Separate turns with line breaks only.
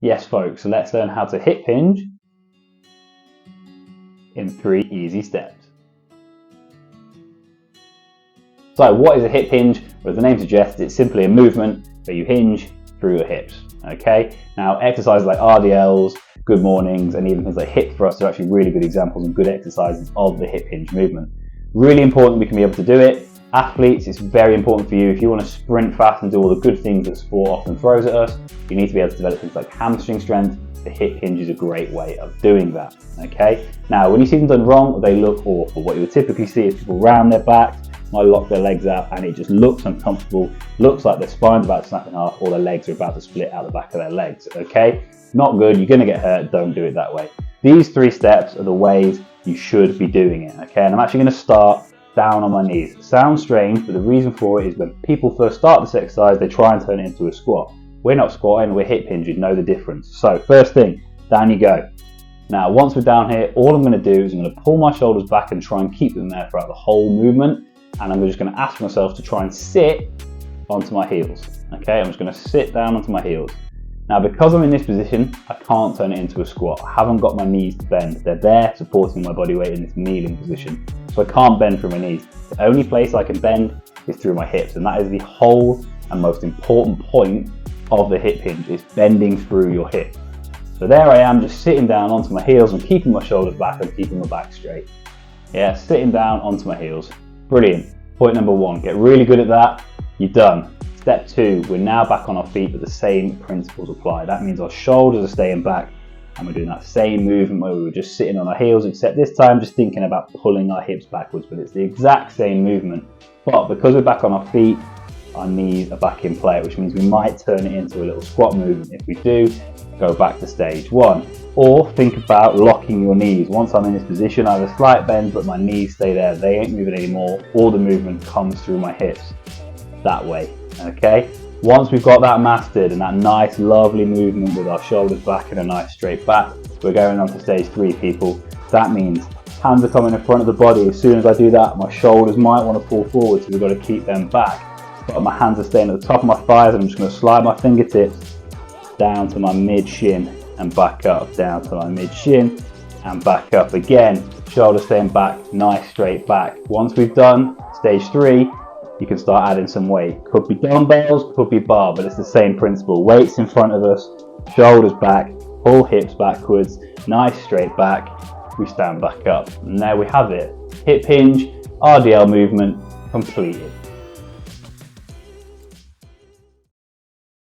Yes folks, so let's learn how to hip hinge in 3 easy steps. So what is a hip hinge? Well, as the name suggests, it's simply a movement where you hinge through your hips. Okay, now exercises like RDLs, good mornings, and even things like hip thrusts are actually really good examples and good exercises of the hip hinge movement. Really important we can be able to do it. Athletes, it's very important for you. If you want to sprint fast and do all the good things that sport often throws at us, you need to be able to develop things like hamstring strength. The hip hinge is a great way of doing that. Okay, now when you see them done wrong, they look awful. What you would typically see is people round their back, might lock their legs out, and it just looks uncomfortable, looks like their spine's about to snap in half or their legs are about to split out the back of their legs. Okay, not good, you're going to get hurt, don't do it that way. These 3 steps are the ways you should be doing it. Okay, and I'm actually going to start down on my knees. It sounds strange, but the reason for it is when people first start this exercise, they try and turn it into a squat. We're not squatting, we're hip hinging, know the difference. So first thing, down you go. Now once we're down here, all I'm going to do is I'm going to pull my shoulders back and try and keep them there throughout the whole movement, and I'm just going to ask myself to try and sit onto my heels. Okay, I'm just going to sit down onto my heels. Now because I'm in this position, I can't turn it into a squat. I haven't got my knees to bend. They're there supporting my body weight in this kneeling position. So I can't bend through my knees. The only place I can bend is through my hips, and that is the whole and most important point of the hip hinge, is bending through your hips. So there I am, just sitting down onto my heels and keeping my shoulders back and keeping my back straight. Yeah, sitting down onto my heels. Brilliant. Point number 1, get really good at that. You're done. Step 2, we're now back on our feet, but the same principles apply. That means our shoulders are staying back, and we're doing that same movement where we were just sitting on our heels, except this time just thinking about pulling our hips backwards, but it's the exact same movement. But because we're back on our feet, our knees are back in play, which means we might turn it into a little squat movement. If we do, go back to stage 1. Or think about locking your knees. Once I'm in this position, I have a slight bend, but my knees stay there. They ain't moving anymore. All the movement comes through my hips that way. Okay, once we've got that mastered and that nice lovely movement with our shoulders back and a nice straight back, we're going on to stage 3, people. That means hands are coming in front of the body. As soon as I do that, my shoulders might want to pull forward, so we've got to keep them back. But my hands are staying at the top of my thighs, and I'm just going to slide my fingertips down to my mid shin and back up, down to my mid shin and back up again. Shoulders staying back, nice straight back. Once we've done stage 3, you can start adding some weight. Could be dumbbells, could be bar, but it's the same principle. Weights in front of us, shoulders back, pull hips backwards, nice straight back, we stand back up. And there we have it. Hip hinge, RDL movement completed.